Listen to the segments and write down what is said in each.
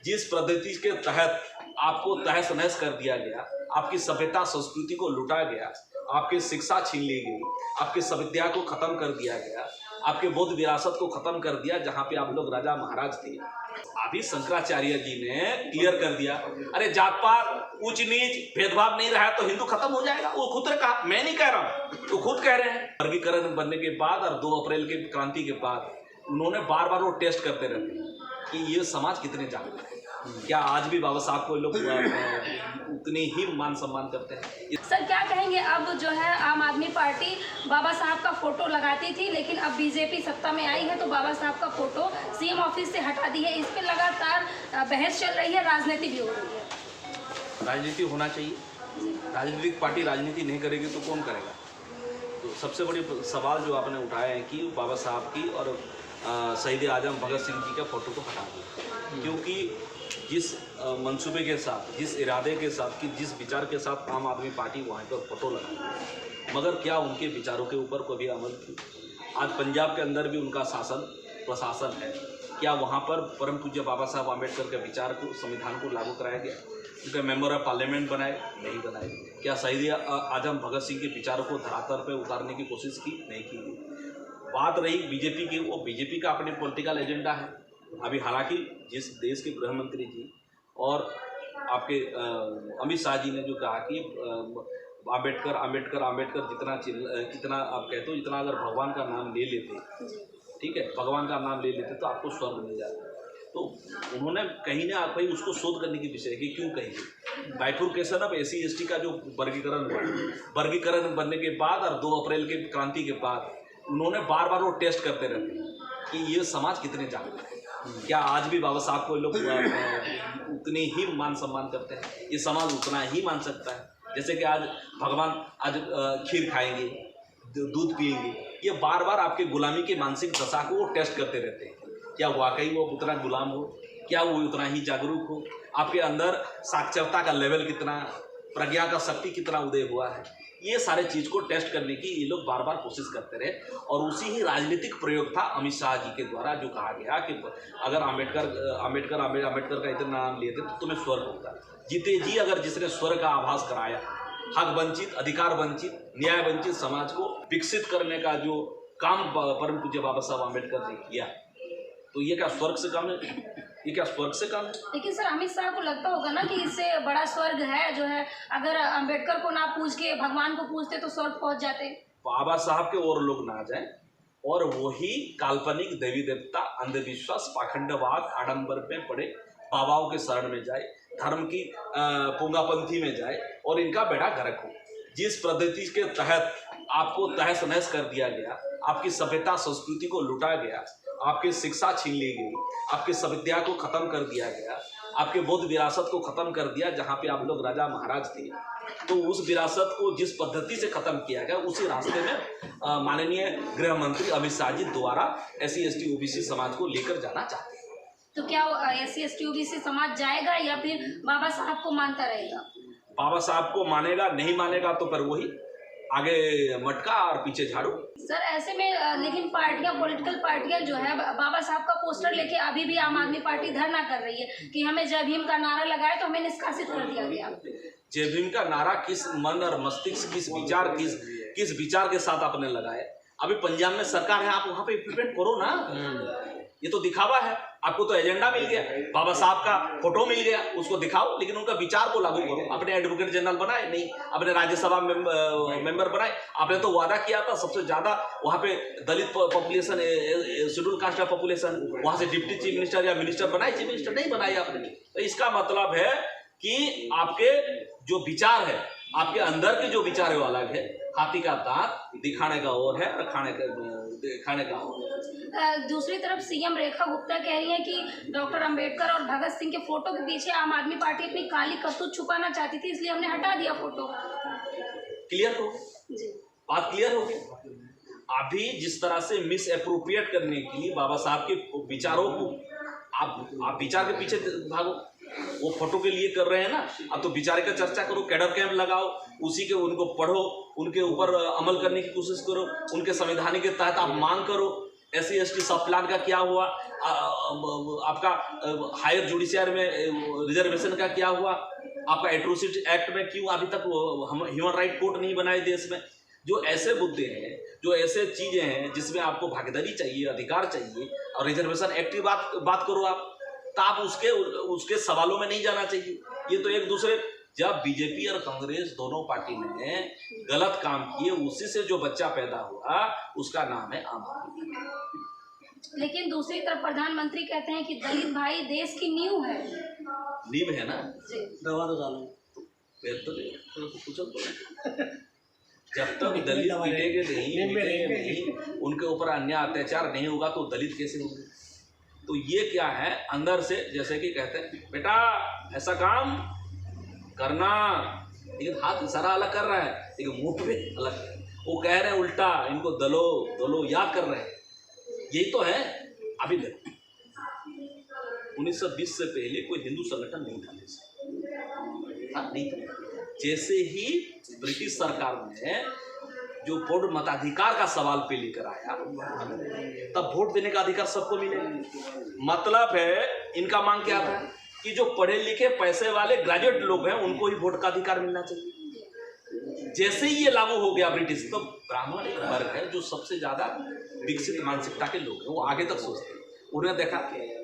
जिस पद्धति के तहत आपको तहस नहस कर दिया गया, आपकी सभ्यता संस्कृति को लुटा गया, आपकी शिक्षा छीन ली गई, आपकी सभ्यता को खत्म कर दिया गया, आपके बौद्ध विरासत को खत्म कर दिया, जहाँ पे आप लोग राजा महाराज थे। अभी शंकराचार्य जी ने क्लियर कर दिया, अरे जात पात ऊंच नीच भेदभाव नहीं रहा तो हिंदू खत्म हो जाएगा। वो खुद ने कहा, मैं नहीं कह रहा हूँ, तो खुद कह रहे हैं। वर्गीकरण बनने के बाद और 2 अप्रैल की क्रांति के बाद उन्होंने बार बार वो टेस्ट करते रहते हैं कि ये समाज कितने जागरूक है, क्या आज भी बाबा साहब को लोग उतनी ही मान सम्मान करते हैं। सर क्या कहेंगे, अब जो है आम आदमी पार्टी बाबा साहब का फोटो लगाती थी, लेकिन अब बीजेपी सत्ता में आई है तो बाबा साहब का फोटो सीएम ऑफिस से हटा दी है। इस पे लगातार बहस चल रही है, राजनीति भी हो रही है। राजनीति होना चाहिए, राजनीतिक पार्टी राजनीति नहीं करेगी तो कौन करेगा। तो सबसे बड़ी सवाल जो आपने उठाया है कि बाबा साहब की और शहीद आजम भगत सिंह जी का फोटो को हटा दिया, क्योंकि जिस मंसूबे के साथ, जिस इरादे के साथ, कि जिस विचार के साथ आम आदमी पार्टी वहाँ पर फोटो लगाई, मगर क्या उनके विचारों के ऊपर कभी अमल की। आज पंजाब के अंदर भी उनका शासन प्रशासन है, क्या वहाँ पर परम पूज्य बाबा साहब आम्बेडकर के विचार को, संविधान को लागू कराया गया? उनके मेंबर ऑफ पार्लियामेंट बनाए? नहीं बनाए। क्या शहीद आजम भगत सिंह के विचारों को धरातल पर उतारने की कोशिश की? नहीं की। बात रही बीजेपी की, वो बीजेपी का अपने पॉलिटिकल एजेंडा है। अभी हालांकि जिस देश के गृह मंत्री जी और आपके अमित शाह जी ने जो कहा कि आम्बेडकर आम्बेडकर आम्बेडकर जितना आप कहते हो, जितना अगर भगवान का नाम ले लेते, ठीक है, भगवान का नाम ले लेते तो आपको स्वर्ग मिल जाता। तो उन्होंने कहीं ना कहीं उसको शोध करने की विषय की क्यों कही। बाइफुर्केशन ऑफ SC ST का जो वर्गीकरण हुआ, वर्गीकरण बनने के बाद और 2 अप्रैल की क्रांति के बाद उन्होंने बार बार वो टेस्ट करते रहते हैं कि ये समाज कितने जागरूक है, क्या आज भी बाबा साहब को लोग उतनी ही मान सम्मान करते हैं, ये समाज उतना ही मान सकता है। जैसे कि आज भगवान आज खीर खाएंगे, दूध पिएंगे, ये बार बार आपके गुलामी की मानसिक दशा को वो टेस्ट करते रहते हैं। क्या वाकई वो उतना गुलाम हो, क्या वो उतना ही जागरूक हो, आपके अंदर साक्षरता का लेवल कितना, प्रज्ञा का शक्ति कितना उदय हुआ है, ये सारे चीज़ को टेस्ट करने की ये लोग बार बार कोशिश करते रहे। और उसी ही राजनीतिक प्रयोग था अमित शाह जी के द्वारा जो कहा गया कि अगर आम्बेडकर का इतना नाम लिए थे तो तुम्हें स्वर्ग होता। जीते जी अगर जिसने स्वर्ग का आभास कराया, हक वंचित, अधिकार वंचित, न्याय वंचित समाज को विकसित करने का जो काम परम पूज्य बाबा साहब आम्बेडकर ने किया, तो ये क्या स्वर्ग से कम है? ये क्या स्वर्ग से कम है? लेकिन सर अमित शाह को लगता होगा ना कि इससे बड़ा स्वर्ग है जो है, अगर अम्बेडकर को ना पूछ के भगवान को पूछते तो स्वर्ग पहुंच जाते। बाबा साहब के और लोग ना जाए और वही काल्पनिक देवी देवता, अंधविश्वास, पाखंडवाद, आडंबर में पड़े बाबाओं के शरण में जाए, धर्म की पुंगापंथी में जाए और इनका बेड़ा गर्क हो। जिस पद्धति के तहत आपको तहस नहस कर दिया गया, आपकी सभ्यता संस्कृति को लुटा गया, आपकी शिक्षा छीन ली गई, आपकी सभ्यता को खत्म कर दिया गया, आपके बौद्ध विरासत को खत्म कर दिया, जहाँ पे आप लोग राजा महाराज थे, तो उस विरासत को जिस पद्धति से खत्म किया गया उसी रास्ते में माननीय गृह मंत्री अमित शाह जी द्वारा SC ST OBC समाज को लेकर जाना चाहते हैं। तो क्या SC ST OBC समाज जाएगा या फिर बाबा साहब को मानता रहेगा? बाबा साहब को मानेगा, नहीं मानेगा तो फिर वही आगे मटका और पीछे झाड़ू। सर ऐसे में लेकिन पार्टियां, पॉलिटिकल पार्टियां जो है बाबा साहब का पोस्टर लेके अभी भी आम आदमी पार्टी धरना कर रही है कि हमें जय भीम का नारा लगाए तो हमें निष्कासित कर दिया गया। जय भीम का नारा किस मन और मस्तिष्क, किस विचार के साथ आपने लगाया? अभी पंजाब में सरकार है, आप वहाँ पे इम्प्लीमेंट करो ना। ये तो दिखावा है, आपको तो एजेंडा मिल गया, बाबा साहब का फोटो मिल गया, उसको दिखाओ, लेकिन उनका विचार को लागू करो। अपने एडवोकेट जनरल बनाए नहीं, अपने राज्यसभा मेंबर बनाए, आपने तो वादा किया था सबसे ज्यादा वहाँ पे Dalit population, schedule caste of population, वहाँ से डिप्टी चीफ मिनिस्टर या मिनिस्टर बनाए, चीफ मिनिस्टर नहीं बनाए आपने। तो इसका मतलब है कि आपके जो विचार है, आपके अंदर के जो विचार है वो अलग है। हाथी का दांत दिखाने का और है और खाने का और है। दूसरी तरफ सीएम रेखा गुप्ता कह रही है कि डॉक्टर अंबेडकर और भगत सिंह के फोटो के पीछे आम आदमी पार्टी अपनी काली करतूत छुपाना चाहती थी, इसलिए हमने हटा दिया फोटो। क्लियर हो जी, बात क्लियर हो गई। अभी जिस तरह से मिस एप्रोप्रिएट करने के लिए बाबा साहब के विचारों को आप विचार के पीछे भागो, वो फोटो के लिए कर रहे हैं ना, अब तो विचार का चर्चा करो, कैडर कैंप लगाओ, उसी के उनको पढ़ो, उनके ऊपर अमल करने की कोशिश करो, उनके संविधान के तहत आप मांग करो, SC/ST सब प्लान का क्या हुआ, आपका हायर जुडिशियल में रिजर्वेशन का क्या हुआ, आपका एट्रोसिटी एक्ट में क्यों अभी तक हम ह्यूमन राइट कोर्ट नहीं बनाए देश में। जो ऐसे मुद्दे हैं, जो ऐसे चीजें हैं जिसमें आपको भागीदारी चाहिए, अधिकार चाहिए, और रिजर्वेशन एक्ट की बात करो आप, तो आप उसके सवालों में नहीं जाना चाहिए। ये तो एक दूसरे, जब बीजेपी और कांग्रेस दोनों पार्टी ने गलत काम किए, उसी से जो बच्चा पैदा हुआ उसका नाम है आम आदमी। लेकिन दूसरी तरफ प्रधानमंत्री कहते हैं कि दलित भाई देश की नींव है। नींव है ना, दवा तो डालो, फिर तो कुछ जब तक दलित मिटेंगे नहीं, उनके ऊपर अन्याय अत्याचार नहीं होगा तो दलित कैसे होंगे। तो ये क्या है, अंदर से जैसे कि कहते हैं बेटा ऐसा काम करना, लेकिन हाथ इशारा अलग कर रहा है, लेकिन मुंह पे अलग है। वो कह रहे हैं उल्टा, इनको दलो दलो याद कर रहे हैं। यही तो है। अभी देखो 1920 से पहले कोई हिंदू संगठन नहीं था देश में, नहीं था। जैसे ही ब्रिटिश सरकार ने जो वोट मताधिकार का सवाल पे लेकर आया, तब वोट देने का अधिकार सबको मिलेगा। मतलब है इनका मांग क्या था कि जो पढ़े लिखे पैसे वाले ग्रेजुएट लोग हैं उनको ही वोट का अधिकार मिलना चाहिए। जैसे ही ये लागू हो गया ब्रिटिश, तो ब्राह्मण एक वर्ग है जो सबसे ज्यादा विकसित मानसिकता के लोग हैं, वो आगे तक सोचते हैं। उन्हें देखा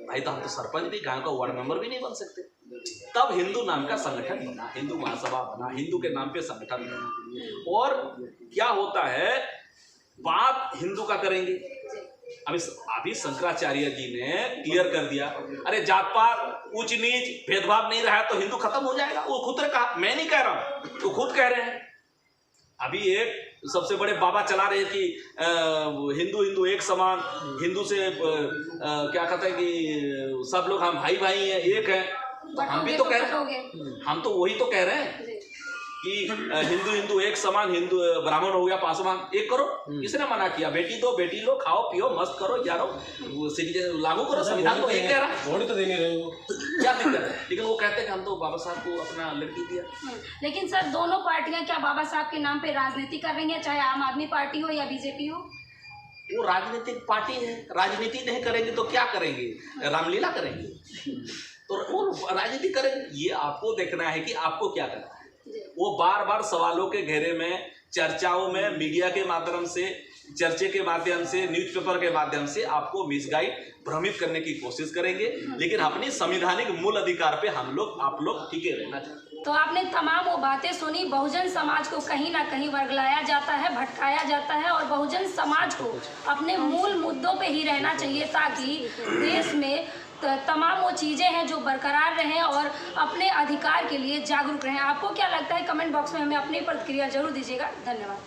भाई तो हम तो सरपंच भी, गांव का वार्ड मेंबर भी नहीं बन सकते। तब हिंदू नाम का संगठन बना, हिंदू महासभा बना, हिंदू के नाम पे संगठन बना। और क्या होता है, बात हिंदू का करेंगे। अभी शंकराचार्य जी ने क्लियर कर दिया, अरे जात पात ऊंच नीच भेदभाव नहीं रहा तो हिंदू खत्म हो जाएगा। वो खुद ने कहा, मैं नहीं कह रहा हूं, तो खुद कह रहे हैं। अभी एक सबसे बड़े बाबा चला रहे कि हिंदू हिंदू एक समान, हिंदू से क्या कहते हैं कि सब लोग हम भाई भाई हैं, एक हैं। तो हम भी तो कह रहे हैं, हम तो वही तो कह रहे हैं कि हिंदू हिंदू एक समान, हिंदू ब्राह्मण हो गया पासवान, एक करो। किसने मना किया? बेटी दो बेटी लो, खाओ पियो मस्त करो, यारो लागू करो संविधान। तो एक कह रहा वोट तो देने रहे हो, क्या दिक्कत है? लेकिन वो कहते हैं कि हम तो बाबा साहब को अपना लड़की दिया। लेकिन सर दोनों पार्टियां क्या बाबा साहब के नाम पे राजनीति कर रही हैं, चाहे आम आदमी पार्टी हो या बीजेपी हो? वो राजनीतिक पार्टी है, राजनीति नहीं करेंगे तो क्या करेंगे? रामलीला करेंगे? तो वो राजनीति करेंगे। ये आपको देखना है कि आपको क्या करना है। वो बार बार सवालों के घेरे में, चर्चाओं में, मीडिया के माध्यम से, चर्चे के माध्यम से, न्यूज़पेपर के माध्यम से आपको मिसगाइड, भ्रमित करने की कोशिश करेंगे। लेकिन अपनी संवैधानिक मूल अधिकार पे आप लोग टिके रहना चाहिए। तो आपने तमाम वो बातें सुनी। बहुजन समाज को कहीं ना कहीं वर्गलाया जाता है, भटकाया जाता है, और बहुजन समाज को अपने मूल मुद्दों पे ही रहना चाहिए ताकि देश में तमाम वो चीज़ें हैं जो बरकरार रहें और अपने अधिकार के लिए जागरूक रहें। आपको क्या लगता है? कमेंट बॉक्स में हमें अपनी प्रतिक्रिया जरूर दीजिएगा। धन्यवाद।